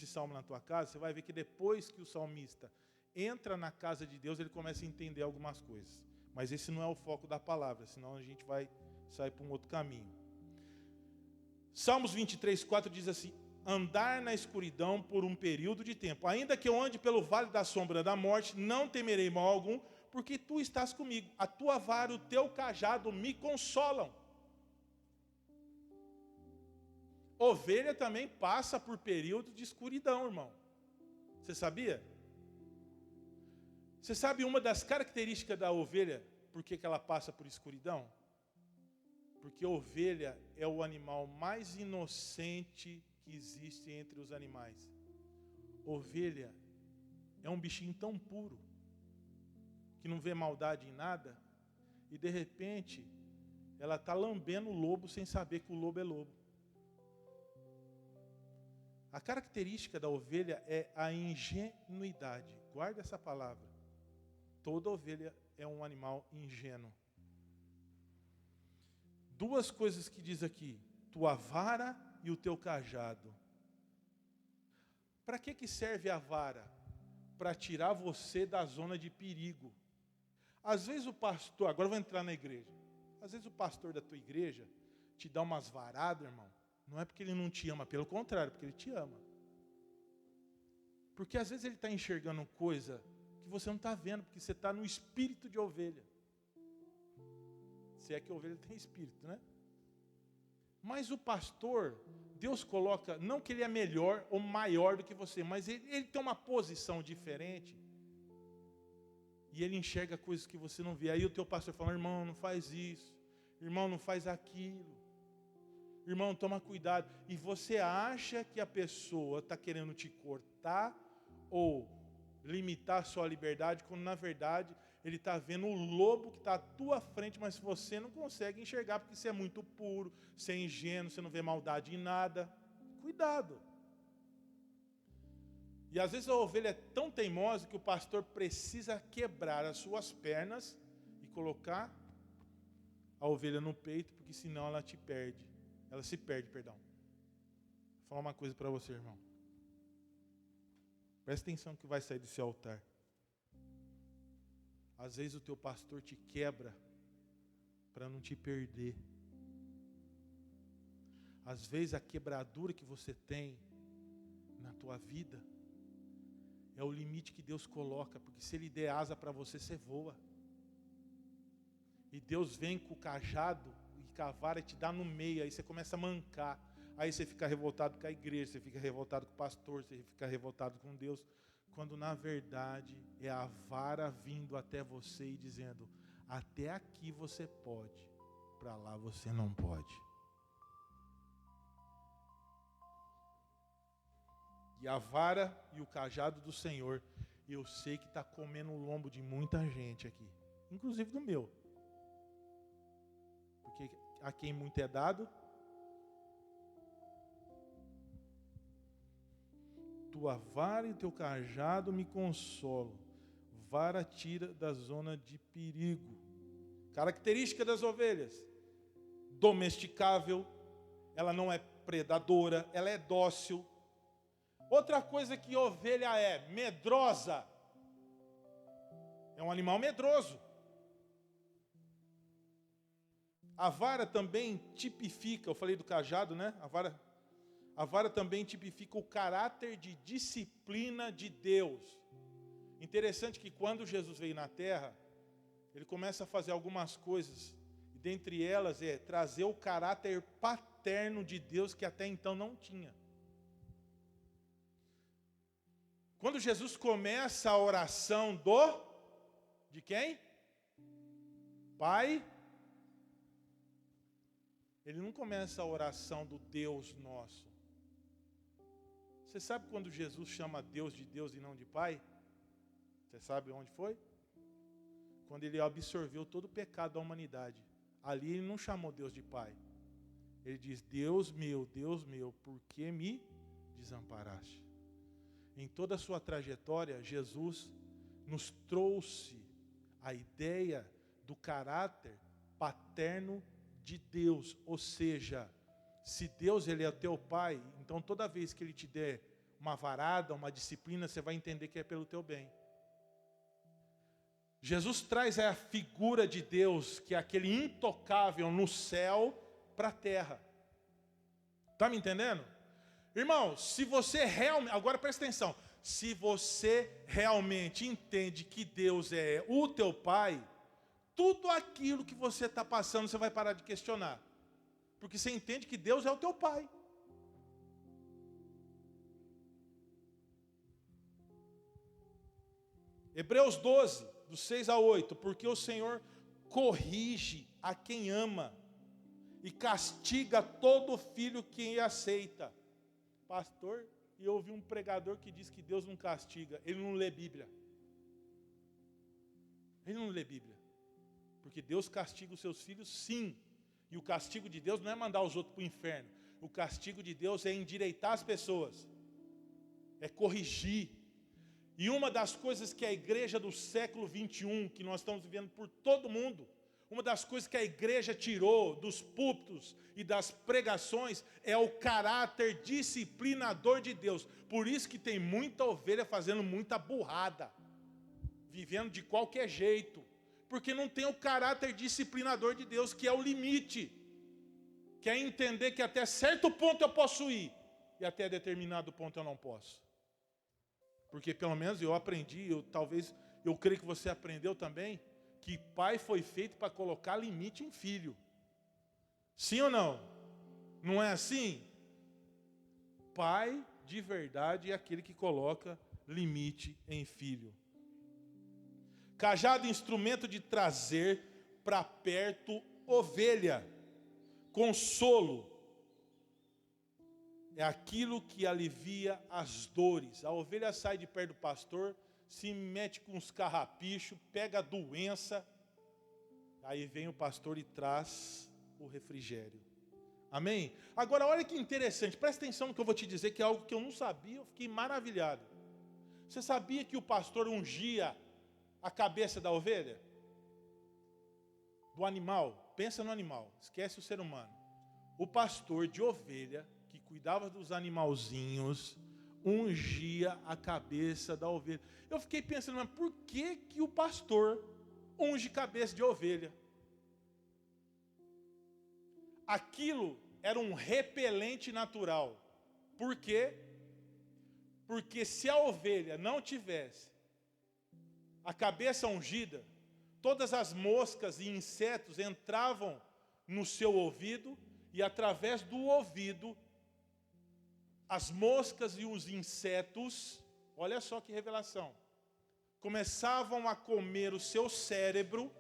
salmo na tua casa. Você vai ver que depois que o salmista entra na casa de Deus, ele começa a entender algumas coisas. Mas esse não é o foco da palavra, senão a gente vai sair para um outro caminho. Salmos 23, 4 diz assim: andar na escuridão por um período de tempo, ainda que eu ande pelo vale da sombra da morte, não temerei mal algum, porque tu estás comigo. A tua vara e o teu cajado me consolam. Ovelha também passa por período de escuridão, irmão. Você sabia? Você sabe uma das características da ovelha, por que ela passa por escuridão? Porque a ovelha é o animal mais inocente que existe entre os animais. Ovelha é um bichinho tão puro, que não vê maldade em nada, e de repente ela está lambendo o lobo sem saber que o lobo é lobo. A característica da ovelha é a ingenuidade. Guarda essa palavra. Toda ovelha é um animal ingênuo. 2 coisas que diz aqui: tua vara e o teu cajado. Para que serve a vara? Para tirar você da zona de perigo. Às vezes o pastor, agora eu vou entrar na igreja. Às vezes o pastor da tua igreja te dá umas varadas, irmão. Não é porque ele não te ama, pelo contrário, porque ele te ama. Porque às vezes ele está enxergando coisa que você não está vendo, porque você está no espírito de ovelha. Se é que a ovelha tem espírito, né? Mas o pastor, Deus coloca, não que ele é melhor ou maior do que você, mas ele tem uma posição diferente. E ele enxerga coisas que você não vê. Aí o teu pastor fala: irmão, não faz isso. Irmão, não faz aquilo. Irmão, toma cuidado. E você acha que a pessoa está querendo te cortar ou limitar a sua liberdade, quando na verdade ele está vendo o lobo que está à tua frente, mas você não consegue enxergar, porque você é muito puro, você é ingênuo, você não vê maldade em nada. Cuidado. E às vezes a ovelha é tão teimosa que o pastor precisa quebrar as suas pernas e colocar a ovelha no peito, porque senão ela te perde. Ela se perde, perdão. Vou falar uma coisa para você, irmão. Presta atenção que vai sair desse altar. Às vezes o teu pastor te quebra para não te perder. Às vezes a quebradura que você tem na tua vida é o limite que Deus coloca, porque se Ele der asa para você, você voa. E Deus vem com o cajado e com a vara e te dá no meio, aí você começa a mancar. Aí você fica revoltado com a igreja, você fica revoltado com o pastor, você fica revoltado com Deus. quando na verdade é a vara vindo até você e dizendo: até aqui você pode, para lá você não pode. E a vara e o cajado do Senhor, eu sei que está comendo o lombo de muita gente aqui, inclusive do meu. Porque a quem muito é dado, tua vara e teu cajado me consolam. Vara tira da zona de perigo. Característica das ovelhas: domesticável, ela não é predadora, ela é dócil. Outra coisa que ovelha é: medrosa. É um animal medroso. A vara também tipifica, eu falei do cajado, né? A vara também tipifica o caráter de disciplina de Deus. Interessante que quando Jesus veio na terra, ele começa a fazer algumas coisas, e dentre elas é trazer o caráter paterno de Deus que até então não tinha. Quando Jesus começa a oração de quem? Pai. Ele não começa a oração do Deus nosso. Você sabe quando Jesus chama Deus de Deus e não de Pai? Você sabe onde foi? Quando ele absorveu todo o pecado da humanidade. Ali ele não chamou Deus de Pai. Ele diz: Deus meu, por que me desamparaste? Em toda a sua trajetória, Jesus nos trouxe a ideia do caráter paterno de Deus. Ou seja, se Deus ele é o teu pai, então toda vez que ele te der uma varada, uma disciplina, você vai entender que é pelo teu bem. Jesus traz a figura de Deus, que é aquele intocável no céu, para a terra. Está me entendendo? Irmão, se você realmente, agora presta atenção, se você realmente entende que Deus é o teu pai, tudo aquilo que você está passando, você vai parar de questionar. Porque você entende que Deus é o teu pai. Hebreus 12, do 6 a 8. Porque o Senhor corrige a quem ama e castiga todo filho que aceita. Pastor, e eu ouvi um pregador que diz que Deus não castiga. Ele não lê Bíblia. Ele não lê Bíblia. Porque Deus castiga os seus filhos, sim. E o castigo de Deus não é mandar os outros para o inferno. O castigo de Deus é endireitar as pessoas. É corrigir. E uma das coisas que a igreja do século 21, que nós estamos vivendo por todo mundo, uma das coisas que a igreja tirou dos púlpitos e das pregações é o caráter disciplinador de Deus. Por isso que tem muita ovelha fazendo muita burrada, vivendo de qualquer jeito. Porque não tem o caráter disciplinador de Deus, que é o limite. Que é entender que até certo ponto eu posso ir, e até determinado ponto eu não posso. Porque pelo menos eu aprendi, eu creio que você aprendeu também, que pai foi feito para colocar limite em filho. Sim ou não? Não é assim? Pai de verdade é aquele que coloca limite em filho. Cajado, instrumento de trazer para perto ovelha. Consolo é aquilo que alivia as dores. A ovelha sai de perto do pastor, se mete com os carrapichos, pega a doença, aí vem o pastor e traz o refrigério. Amém? Agora olha que interessante, presta atenção no que eu vou te dizer, que é algo que eu não sabia, eu fiquei maravilhado. Você sabia que o pastor ungia a cabeça da ovelha? Do animal. Pensa no animal, esquece o ser humano. O pastor de ovelha, que cuidava dos animalzinhos, ungia a cabeça da ovelha. Eu fiquei pensando, mas por que que o pastor unge cabeça de ovelha? Aquilo era um repelente natural. Por quê? Porque se a ovelha não tivesse a cabeça ungida, todas as moscas e insetos entravam no seu ouvido, e através do ouvido, as moscas e os insetos olha só que revelação. Começavam a comer o seu cérebro,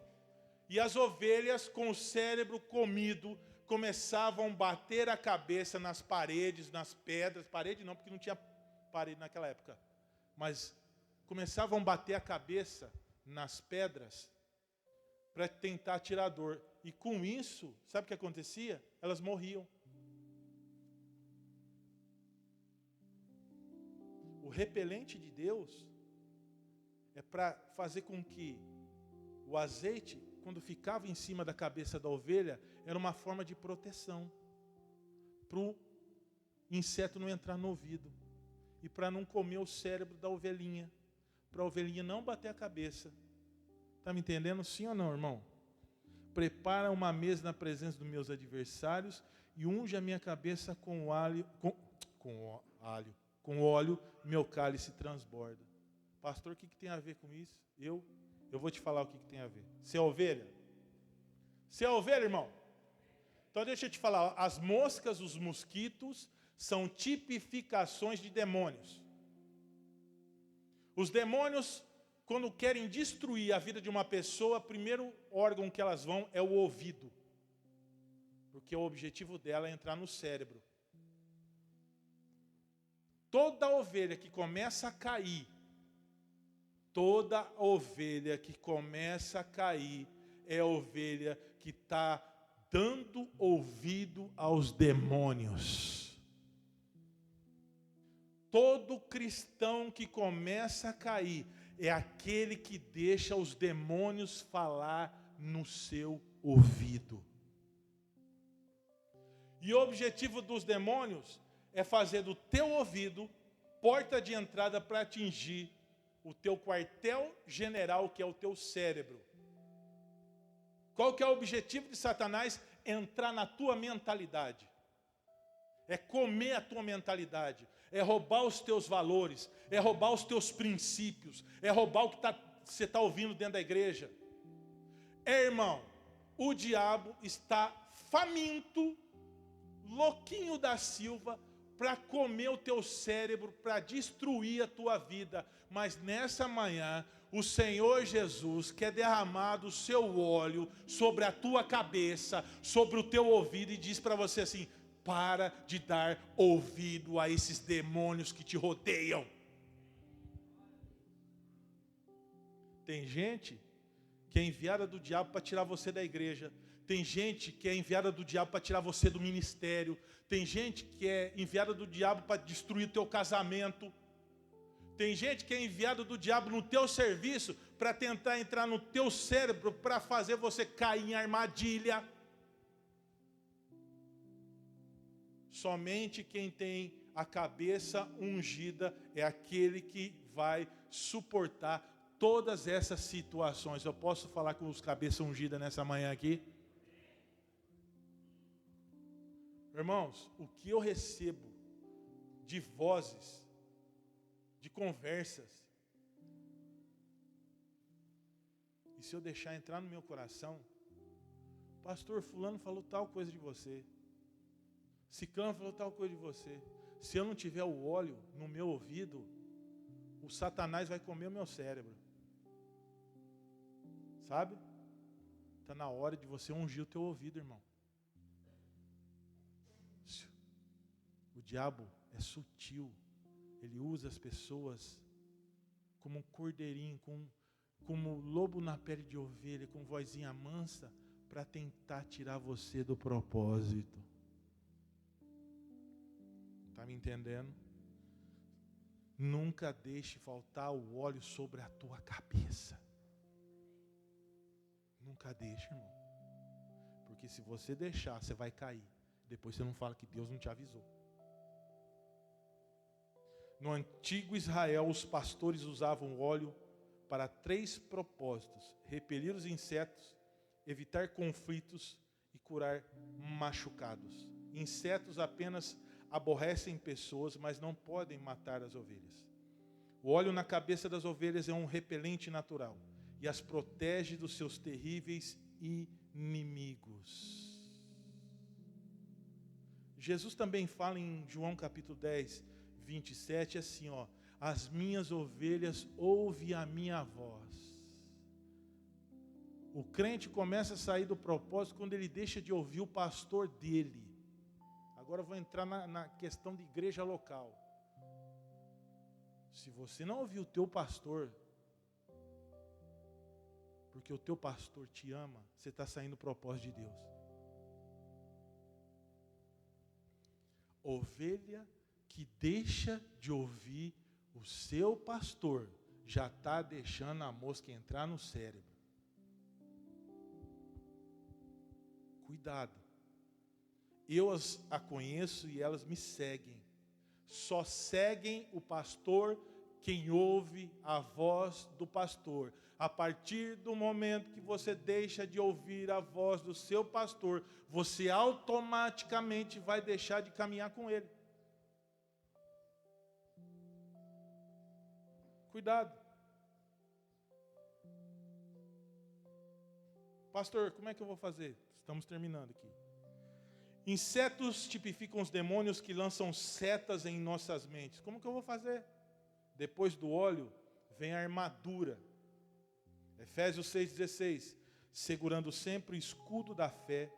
e as ovelhas com o cérebro comido começavam a bater a cabeça nas paredes, nas pedras. Parede não, porque não tinha parede naquela época. Mas começavam a bater a cabeça nas pedras para tentar tirar a dor. E com isso, sabe o que acontecia? Elas morriam. O repelente de Deus é para fazer com que o azeite, quando ficava em cima da cabeça da ovelha, era uma forma de proteção para o inseto não entrar no ouvido e para não comer o cérebro da ovelhinha, para a ovelhinha não bater a cabeça. Está me entendendo? Sim ou não, irmão? Prepara uma mesa na presença dos meus adversários e unge a minha cabeça com óleo, meu cálice transborda. Pastor, o que tem a ver com isso? Eu vou te falar o que tem a ver. Você é ovelha? Você é ovelha, irmão? Então deixa eu te falar, as moscas, os mosquitos, são tipificações de demônios. Os demônios, quando querem destruir a vida de uma pessoa, o primeiro órgão que elas vão é o ouvido. Porque o objetivo dela é entrar no cérebro. Toda ovelha que começa a cair, é a ovelha que está dando ouvido aos demônios. Todo cristão que começa a cair é aquele que deixa os demônios falar no seu ouvido. E o objetivo dos demônios é fazer do teu ouvido porta de entrada para atingir o teu quartel general, que é o teu cérebro. Qual que é o objetivo de Satanás? Entrar na tua mentalidade. É comer a tua mentalidade. É roubar os teus valores. É roubar os teus princípios. É roubar o que você está ouvindo dentro da igreja. Irmão, o diabo está faminto, louquinho da Silva, para comer o teu cérebro, para destruir a tua vida. Mas nessa manhã, o Senhor Jesus quer derramar o seu óleo sobre a tua cabeça, sobre o teu ouvido, e diz para você assim: para de dar ouvido a esses demônios que te rodeiam. Tem gente que é enviada do diabo para tirar você da igreja. Tem gente que é enviada do diabo para tirar você do ministério. Tem gente que é enviada do diabo para destruir o teu casamento. Tem gente que é enviada do diabo no teu serviço para tentar entrar no teu cérebro, para fazer você cair em armadilha. Somente quem tem a cabeça ungida é aquele que vai suportar todas essas situações. Eu posso falar com os cabeça ungida nessa manhã aqui? Irmãos, o que eu recebo de vozes, de conversas, e se eu deixar entrar no meu coração, pastor fulano falou tal coisa de você, ciclano falou tal coisa de você. Se eu não tiver o óleo no meu ouvido, o Satanás vai comer o meu cérebro. Sabe? Está na hora de você ungir o teu ouvido, irmão. O diabo é sutil. Ele usa as pessoas como um cordeirinho, como lobo na pele de ovelha, com vozinha mansa, para tentar tirar você do propósito. Está me entendendo? Nunca deixe faltar o óleo sobre a tua cabeça. Nunca deixe, irmão. Porque se você deixar, você vai cair. Depois você não fala que Deus não te avisou. No antigo Israel, os pastores usavam óleo para 3 propósitos: repelir os insetos, evitar conflitos e curar machucados. Insetos apenas aborrecem pessoas, mas não podem matar as ovelhas. O óleo na cabeça das ovelhas é um repelente natural e as protege dos seus terríveis inimigos. Jesus também fala em João capítulo 10, 27, assim, As minhas ovelhas ouvem a minha voz. O crente começa a sair do propósito quando ele deixa de ouvir o pastor dele. Agora eu vou entrar na questão de igreja local. Se você não ouvir o teu pastor, porque o teu pastor te ama, você está saindo do propósito de Deus. Ovelha que deixa de ouvir o seu pastor, já está deixando a mosca entrar no cérebro. Cuidado. Eu a conheço e elas me seguem. Só seguem o pastor quem ouve a voz do pastor. A partir do momento que você deixa de ouvir a voz do seu pastor, você automaticamente vai deixar de caminhar com ele. Cuidado. Pastor, como é que eu vou fazer? Estamos terminando aqui. Insetos tipificam os demônios que lançam setas em nossas mentes. Como que eu vou fazer? Depois do óleo, vem a armadura. Efésios 6,16. Segurando sempre o escudo da fé,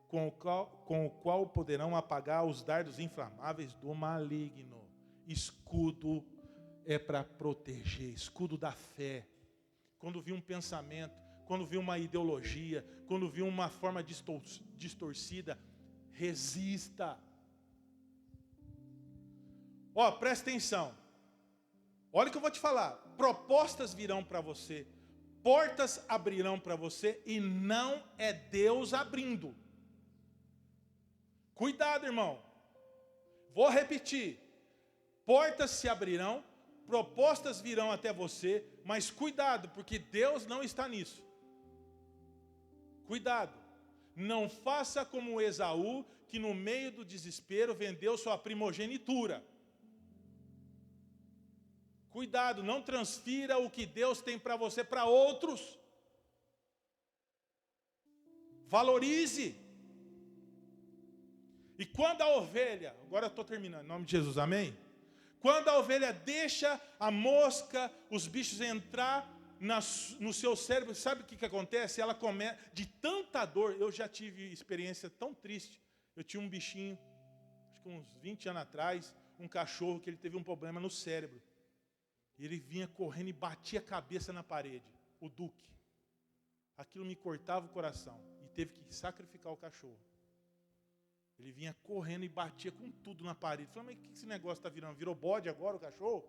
com o qual poderão apagar os dardos inflamáveis do maligno. Escudo é para proteger, escudo da fé. Quando vir um pensamento, quando vir uma ideologia, quando vir uma forma distorcida, resista. Presta atenção. Olha o que eu vou te falar. Propostas virão para você, portas abrirão para você e não é Deus abrindo. Cuidado, irmão. Vou repetir. Portas se abrirão, propostas virão até você, mas cuidado, porque Deus não está nisso. Cuidado. Não faça como Esaú, que no meio do desespero vendeu sua primogenitura. Cuidado, não transfira o que Deus tem para você para outros. Valorize. E quando a ovelha, agora eu estou terminando, em nome de Jesus, amém? Quando a ovelha deixa a mosca, os bichos entrar no seu cérebro, sabe o que acontece? Ela começa, de tanta dor, eu já tive experiência tão triste. Eu tinha um bichinho, acho que uns 20 anos atrás, um cachorro que ele teve um problema no cérebro. E ele vinha correndo e batia a cabeça na parede, o Duque. Aquilo me cortava o coração e teve que sacrificar o cachorro. Ele vinha correndo e batia com tudo na parede. Eu falei, mas o que esse negócio está virando? Virou bode agora o cachorro?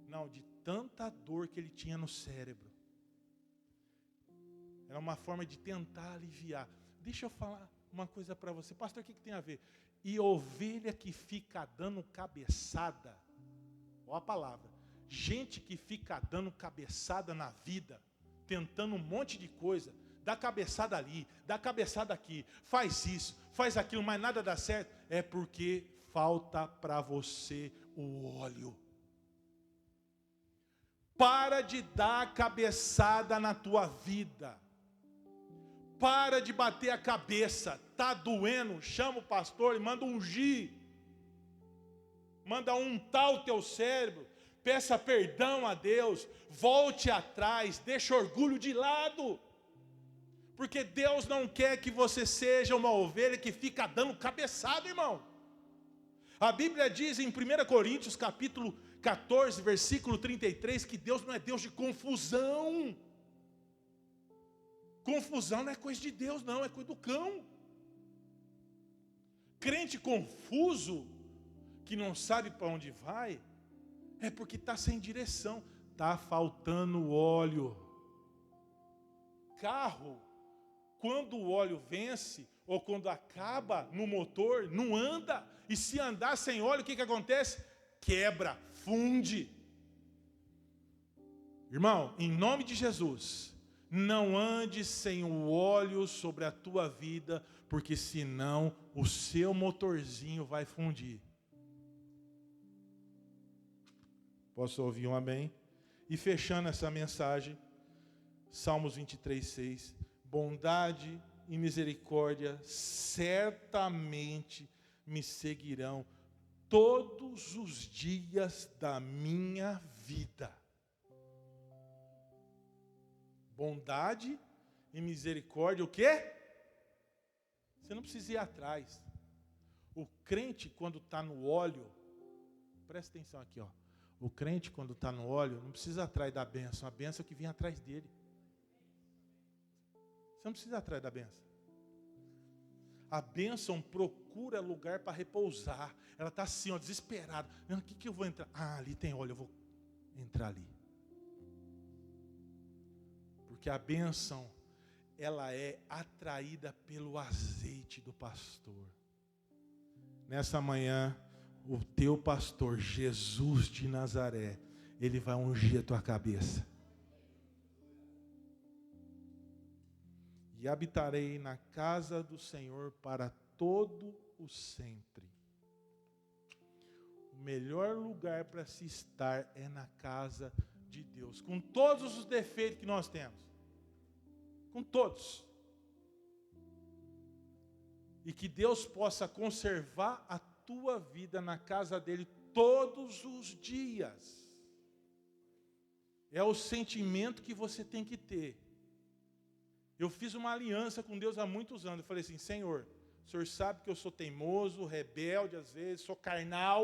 Não, de tanta dor que ele tinha no cérebro. Era uma forma de tentar aliviar. Deixa eu falar uma coisa para você. Pastor, o que tem a ver? E ovelha que fica dando cabeçada, olha a palavra, gente que fica dando cabeçada na vida, tentando um monte de coisa, dá cabeçada ali, dá cabeçada aqui, faz isso, faz aquilo, mas nada dá certo, é porque falta para você o óleo. Para de dar cabeçada na tua vida. Para de bater a cabeça. Está doendo? Chama o pastor e manda ungir. Manda untar o teu cérebro. Peça perdão a Deus. Volte atrás. Deixa orgulho de lado. Porque Deus não quer que você seja uma ovelha que fica dando cabeçada, irmão. A Bíblia diz em 1 Coríntios capítulo 14, versículo 33, que Deus não é Deus de confusão. Confusão não é coisa de Deus, não, é coisa do cão. Crente confuso, que não sabe para onde vai, é porque está sem direção, está faltando óleo. Carro, quando o óleo vence, ou quando acaba no motor, não anda. E se andar sem óleo, o que acontece? Quebra, funde. Irmão, em nome de Jesus, não ande sem o óleo sobre a tua vida, porque senão o seu motorzinho vai fundir. Posso ouvir um amém? E fechando essa mensagem, Salmos 23:6, bondade e misericórdia certamente me seguirão todos os dias da minha vida. Bondade e misericórdia, o quê? Você não precisa ir atrás. O crente, quando está no óleo, presta atenção aqui, ó. O crente, quando está no óleo, não precisa ir atrás da bênção. A bênção é que vem atrás dele. Você não precisa ir atrás da bênção. A bênção procura lugar para repousar. Ela está assim, ó, desesperada. O que eu vou entrar? Ah, ali tem óleo, eu vou entrar ali. Porque a bênção, ela é atraída pelo azeite do pastor. Nessa manhã, o teu pastor, Jesus de Nazaré, ele vai ungir a tua cabeça. E habitarei na casa do Senhor para todo o sempre. O melhor lugar para se estar é na casa de Deus, com todos os defeitos que nós temos. Com todos. E que Deus possa conservar a tua vida na casa dele todos os dias. É o sentimento que você tem que ter. Eu fiz uma aliança com Deus há muitos anos. Eu falei assim, Senhor, o Senhor sabe que eu sou teimoso, rebelde às vezes, sou carnal.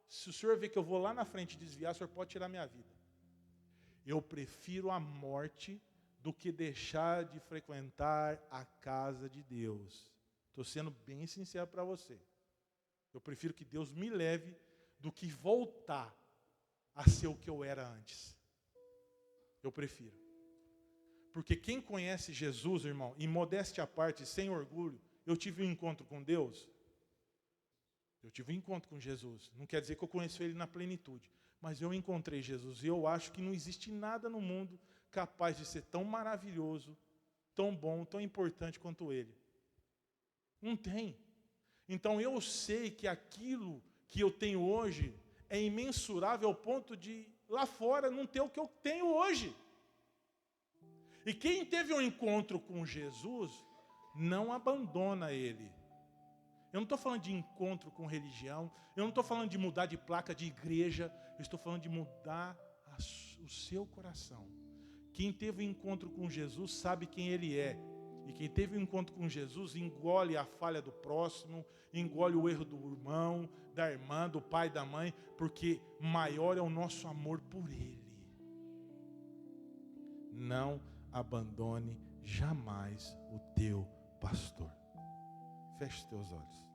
Se o Senhor vê que eu vou lá na frente desviar, o Senhor pode tirar minha vida. Eu prefiro a morte do que deixar de frequentar a casa de Deus. Estou sendo bem sincero para você. Eu prefiro que Deus me leve do que voltar a ser o que eu era antes. Eu prefiro. Porque quem conhece Jesus, irmão, em modéstia à parte, sem orgulho, eu tive um encontro com Deus. Eu tive um encontro com Jesus. Não quer dizer que eu conheço Ele na plenitude. Mas eu encontrei Jesus. E eu acho que não existe nada no mundo capaz de ser tão maravilhoso, tão bom, tão importante quanto Ele. Não tem. Então eu sei que aquilo que eu tenho hoje é imensurável ao ponto de lá fora não ter o que eu tenho hoje. E quem teve um encontro com Jesus, não abandona Ele. Eu não estou falando de encontro com religião, eu não estou falando de mudar de placa de igreja, eu estou falando de mudar o seu coração. Quem teve um encontro com Jesus sabe quem Ele é. E quem teve um encontro com Jesus engole a falha do próximo, engole o erro do irmão, da irmã, do pai, da mãe, porque maior é o nosso amor por Ele. Não abandone jamais o teu pastor. Feche os teus olhos.